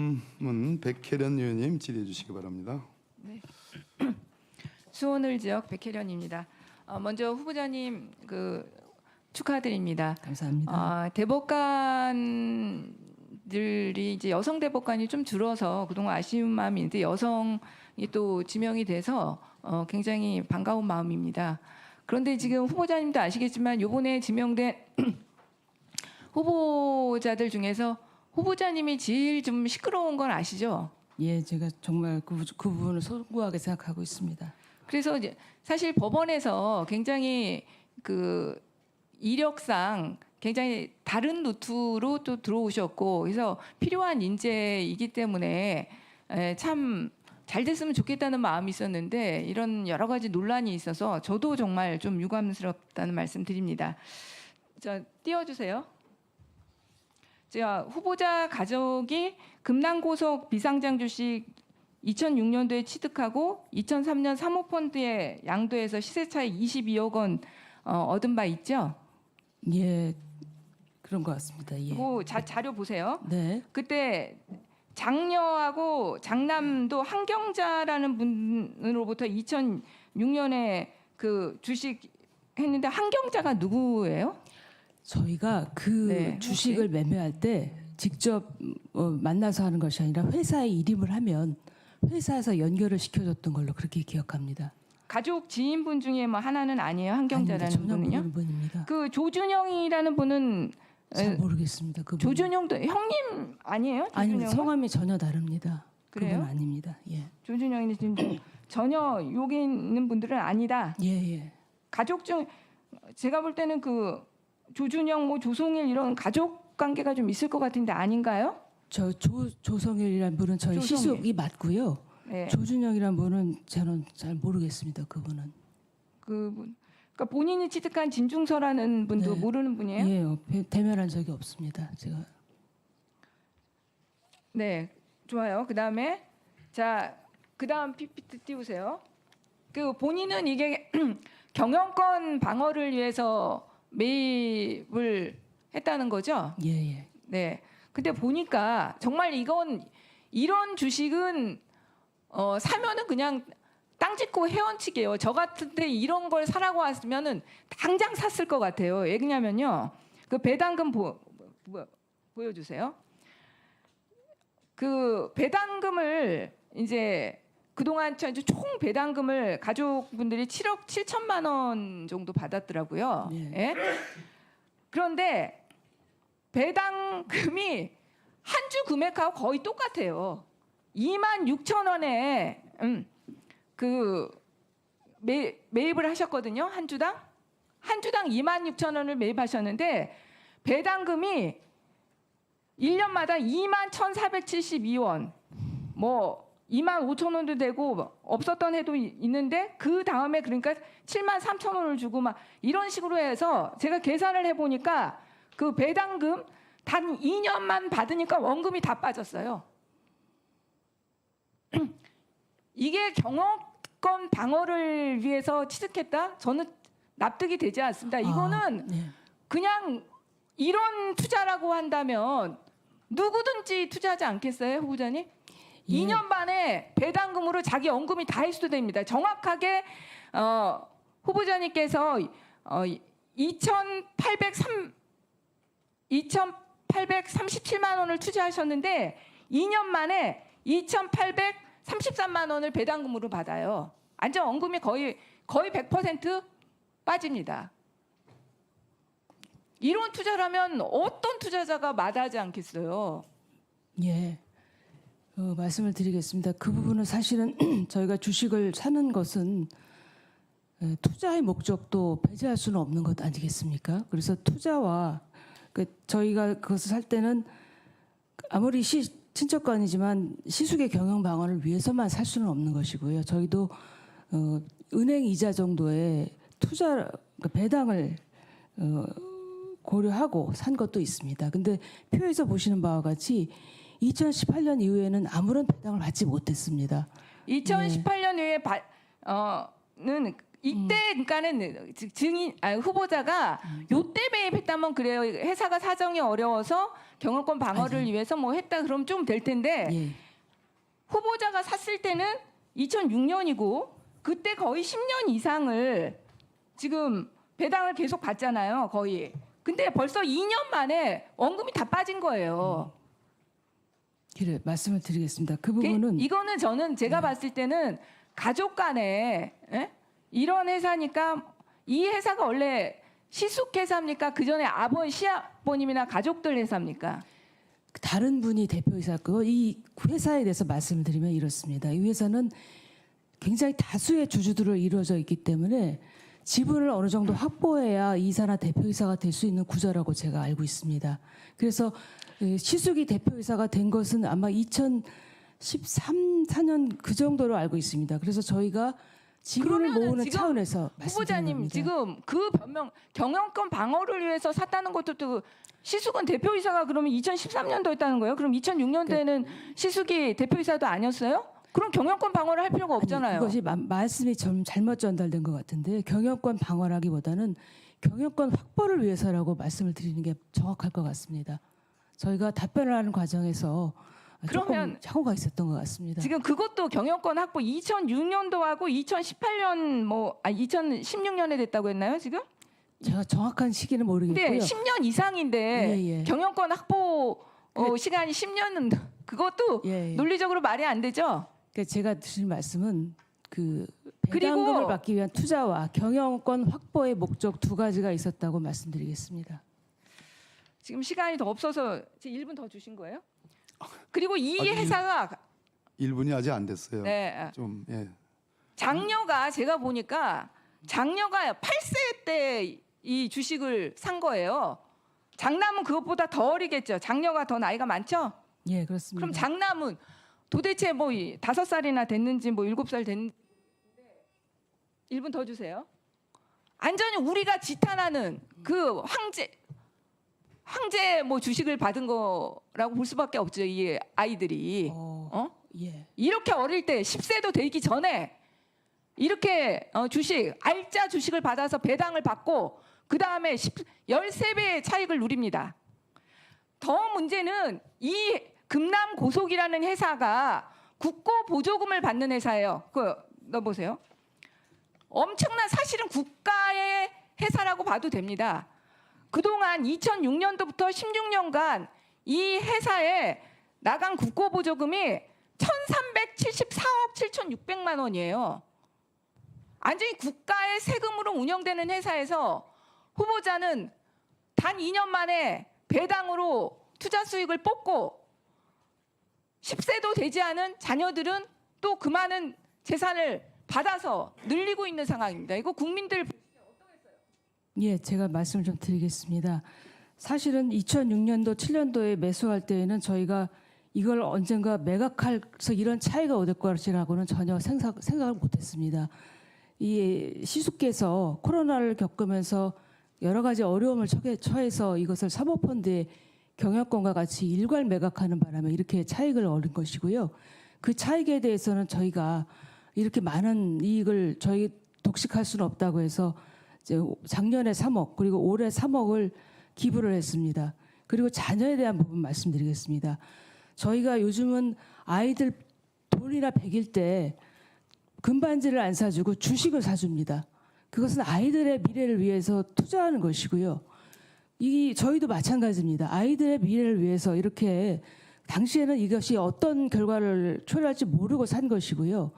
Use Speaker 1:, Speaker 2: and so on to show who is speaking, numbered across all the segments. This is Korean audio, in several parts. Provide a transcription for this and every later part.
Speaker 1: 다음은 백혜련 의원님 질의해 주시기 바랍니다.
Speaker 2: 네. 수원을 지역 백혜련입니다. 먼저 후보자님 축하드립니다.
Speaker 3: 감사합니다.
Speaker 2: 대법관들이 이제 여성 대법관이 좀 줄어서 그동안 아쉬운 마음이 있는데 여성이 또 지명이 돼서 굉장히 반가운 마음입니다. 그런데 지금 후보자님도 아시겠지만 이번에 지명된 후보자들 중에서 후보자님이 제일 좀 시끄러운 건 아시죠?
Speaker 3: 예, 제가 정말 그 부분을 소구하게 생각하고 있습니다.
Speaker 2: 그래서 이제 사실 법원에서 굉장히 그 이력상 굉장히 다른 루트로 또 들어오셨고 그래서 필요한 인재이기 때문에 참 잘 됐으면 좋겠다는 마음이 있었는데 이런 여러 가지 논란이 있어서 저도 정말 좀 유감스럽다는 말씀 드립니다. 자, 띄워주세요. 제가 후보자 가족이 금남고속 비상장 주식 2006년도에 취득하고 2003년 사모펀드에 양도해서 시세차익 22억 원 얻은 바 있죠?
Speaker 3: 예, 그런 것 같습니다. 예.
Speaker 2: 그 자료 보세요.
Speaker 3: 네,
Speaker 2: 그때 장녀하고 장남도 한경자라는 분으로부터 2006년에 그 주식 했는데 한경자가 누구예요?
Speaker 3: 저희가 그
Speaker 2: 네,
Speaker 3: 주식을 매매할 때 직접 만나서 하는 것이 아니라 회사에 일임을 하면 회사에서 연결을 시켜줬던 걸로 그렇게 기억합니다.
Speaker 2: 가족 지인분 중에 뭐 하나는 아니에요? 한경자라는
Speaker 3: 아닙니다. 전혀
Speaker 2: 분은요?
Speaker 3: 모르는 분입니다.
Speaker 2: 그 조준영이라는 분은
Speaker 3: 잘 모르겠습니다. 그
Speaker 2: 조준영도 형님 아니에요?
Speaker 3: 아니,
Speaker 2: 조준영은?
Speaker 3: 성함이 전혀 다릅니다.
Speaker 2: 그래요?
Speaker 3: 그건 아닙니다. 예,
Speaker 2: 조준영이 지금 전혀 여기 있는 분들은 아니다.
Speaker 3: 예, 예.
Speaker 2: 가족 중 제가 볼 때는 그 조준영, 뭐 조송일 이런 가족 관계가 좀 있을 것 같은데 아닌가요?
Speaker 3: 저 조성일이라는 분은 저희
Speaker 2: 조성일.
Speaker 3: 시숙이 맞고요.
Speaker 2: 네,
Speaker 3: 조준영이라는 분은 저는 잘 모르겠습니다. 그분은.
Speaker 2: 그분. 그러니까 본인이 취득한 진중서라는 분도
Speaker 3: 네.
Speaker 2: 모르는 분이에요?
Speaker 3: 예, 대면한 적이 없습니다. 제가.
Speaker 2: 네, 좋아요. 그다음에 그다음 PPT 띄우세요. 그 본인은 이게 경영권 방어를 위해서 매입을 했다는 거죠?
Speaker 3: 예, 예.
Speaker 2: 네. 근데 보니까 정말 이런 주식은 사면은 그냥 땅 짓고 헤엄치게요. 저 같은데 이런 걸 사라고 왔으면은 당장 샀을 것 같아요. 왜냐면요. 그 배당금 보여주세요. 그 배당금을 이제 그동안 총 배당금을 가족분들이 7억 7천만 원 정도 받았더라고요.
Speaker 3: 네.
Speaker 2: 예? 그런데 배당금이 한 주 금액하고 거의 똑같아요. 26,000원에 그 매입을 하셨거든요. 한 주당 26,000원을 매입하셨는데 배당금이 1년마다 21,472원 뭐 25,000원도 되고 없었던 해도 있는데 그 다음에 그러니까 73,000원을 주고 막 이런 식으로 해서 제가 계산을 해보니까 그 배당금 단 2년만 받으니까 원금이 다 빠졌어요. 이게 경영권 방어를 위해서 취득했다? 저는 납득이 되지 않습니다. 이거는
Speaker 3: 네.
Speaker 2: 그냥 이런 투자라고 한다면 누구든지 투자하지 않겠어요, 후보자님?
Speaker 3: 예.
Speaker 2: 2년 만에 배당금으로 자기 원금이 다 회수도 됩니다. 정확하게 후보자님께서 2,837만 원을 투자하셨는데 2년 만에 2,833만 원을 배당금으로 받아요. 안전 원금이 거의 100% 빠집니다. 이런 투자라면 어떤 투자자가 마다하지 않겠어요?
Speaker 3: 예. 말씀을 드리겠습니다. 그 부분은 사실은 저희가 주식을 사는 것은 투자의 목적도 배제할 수는 없는 것 아니겠습니까? 그래서 투자와 저희가 그것을 살 때는 아무리 친척간이지만 시숙의 경영 방어를 위해서만 살 수는 없는 것이고요. 저희도 은행 이자 정도의 투자 배당을 고려하고 산 것도 있습니다. 근데 표에서 보시는 바와 같이 2018년 이후에는 아무런 배당을 받지 못했습니다.
Speaker 2: 2018년 이후에 는 이때 그러니까는 후보자가 요때 매입했다면 그래요. 회사가 사정이 어려워서 경영권 방어를 위해서 뭐 했다 그럼 좀 될 텐데
Speaker 3: 예.
Speaker 2: 후보자가 샀을 때는 2006년이고 그때 거의 10년 이상을 지금 배당을 계속 받잖아요. 거의. 근데 벌써 2년 만에 원금이 다 빠진 거예요.
Speaker 3: 그래 말씀을 드리겠습니다. 그 부분은
Speaker 2: 이거는 저는 제가 봤을 때는 가족 간에 이런 회사니까 이 회사가 원래 시숙 회사입니까? 그 전에 시아버님이나 가족들 회사입니까?
Speaker 3: 다른 분이 대표이사고 이 회사에 대해서 말씀을 드리면 이렇습니다. 이 회사는 굉장히 다수의 주주들로 이루어져 있기 때문에 지분을 어느 정도 확보해야 이사나 대표이사가 될 수 있는 구조라고 제가 알고 있습니다. 그래서 시숙이 대표이사가 된 것은 아마 2013, 14년 그 정도로 알고 있습니다. 그래서 저희가 지분을
Speaker 2: 그러면은
Speaker 3: 모으는
Speaker 2: 지금
Speaker 3: 차원에서 말씀드린
Speaker 2: 후보자님
Speaker 3: 겁니다.
Speaker 2: 지금 그 변명 경영권 방어를 위해서 샀다는 것도 또 시숙은 대표이사가 그러면 2013년도였다는 거예요? 그럼 2006년도에는 시숙이 대표이사도 아니었어요? 그럼 경영권 방어를 할 필요가 없잖아요.
Speaker 3: 아니, 그것이 말씀이 좀 잘못 전달된 것 같은데 경영권 방어라기보다는 경영권 확보를 위해서라고 말씀을 드리는 게 정확할 것 같습니다. 저희가 답변을 하는 과정에서
Speaker 2: 그러면
Speaker 3: 조금 착오가 있었던 것 같습니다.
Speaker 2: 지금 그것도 경영권 확보 2006년도하고 2018년 2016년에 됐다고 했나요 지금?
Speaker 3: 제가 정확한 시기는 모르겠고요.
Speaker 2: 근데 10년 이상인데
Speaker 3: 예.
Speaker 2: 경영권 확보 시간이 10년은 그것도
Speaker 3: 예.
Speaker 2: 논리적으로 말이 안 되죠.
Speaker 3: 그러니까 제가 드린 말씀은 그
Speaker 2: 그리고
Speaker 3: 배당금을 받기 위한 투자와 경영권 확보의 목적 두 가지가 있었다고 말씀드리겠습니다.
Speaker 2: 지금 시간이 더 없어서 1분 더 주신 거예요? 그리고 이
Speaker 1: 아직
Speaker 2: 회사가
Speaker 1: 1분이 아직 안 됐어요.
Speaker 2: 네,
Speaker 1: 좀 예.
Speaker 2: 장녀가 제가 보니까 장녀가 8세 때 이 주식을 산 거예요. 장남은 그것보다 더 어리겠죠. 장녀가 더 나이가 많죠?
Speaker 3: 예, 그렇습니다.
Speaker 2: 그럼 장남은 도대체 5살이나 됐는지 7살 됐는지 1분 더 주세요. 완전히 우리가 지탄하는 그 황제 주식을 받은 거라고 볼 수밖에 없죠. 이 아이들이.
Speaker 3: 예.
Speaker 2: 이렇게 어릴 때 10세도 되기 전에 이렇게 알짜 주식을 받아서 배당을 받고 그 다음에 13배의 차익을 누립니다. 더 문제는 이 금남고속이라는 회사가 국고 보조금을 받는 회사예요. 넣어보세요. 엄청난 사실은 국가의 회사라고 봐도 됩니다. 그동안 2006년도부터 16년간 이 회사에 나간 국고 보조금이 1,374억 7,600만 원이에요. 완전히 국가의 세금으로 운영되는 회사에서 후보자는 단 2년 만에 배당으로 투자 수익을 뽑고 10세도 되지 않은 자녀들은 또 그 많은 재산을 받아서 늘리고 있는 상황입니다. 이거 국민들
Speaker 3: 예, 제가 말씀을 좀 드리겠습니다. 사실은 2006년도, 7년도에 매수할 때에는 저희가 이걸 언젠가 매각해서 이런 차이가 얻을 것이라고는 전혀 생각을 못했습니다. 이 시숙께서 코로나를 겪으면서 여러 가지 어려움을 처해서 이것을 사모펀드에 경영권과 같이 일괄 매각하는 바람에 이렇게 차익을 얻은 것이고요. 그 차익에 대해서는 저희가 이렇게 많은 이익을 저희 독식할 수는 없다고 해서 이제 작년에 3억 그리고 올해 3억을 기부를 했습니다. 그리고 자녀에 대한 부분 말씀드리겠습니다. 저희가 요즘은 아이들 돈이나 백일 때 금반지를 안 사주고 주식을 사줍니다. 그것은 아이들의 미래를 위해서 투자하는 것이고요. 저희도 마찬가지입니다. 아이들의 미래를 위해서 이렇게 당시에는 이것이 어떤 결과를 초래할지 모르고 산 것이고요.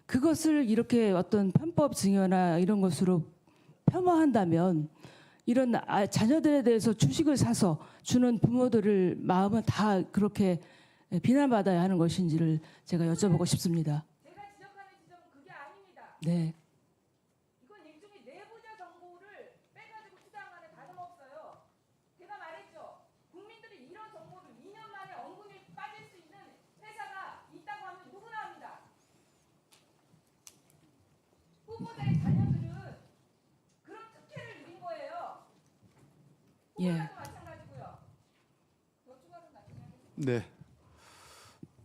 Speaker 3: 그것을 이렇게 어떤 편법 증여나 이런 것으로 폄하한다면 이런 자녀들에 대해서 주식을 사서 주는 부모들을 마음은 다 그렇게 비난받아야 하는 것인지를 제가 여쭤보고 싶습니다.
Speaker 2: 제가 지적하는 지점은 그게 아닙니다.
Speaker 3: 네.
Speaker 2: 이건 일종의 내부자 정보를 빼가지고 투자한 거는 다름없어요. 제가 말했죠. 국민들이 이런 정보를 2년 만에 언금이 빠질 수 있는 회사가 있다고 하면 누구나 합니다. 후보자의 자녀들은 그런 특혜를 누린 거예요.
Speaker 3: 예.
Speaker 2: 후보자도 마찬가지고요. 더 추가로 나중에 하겠습니다.
Speaker 1: 네.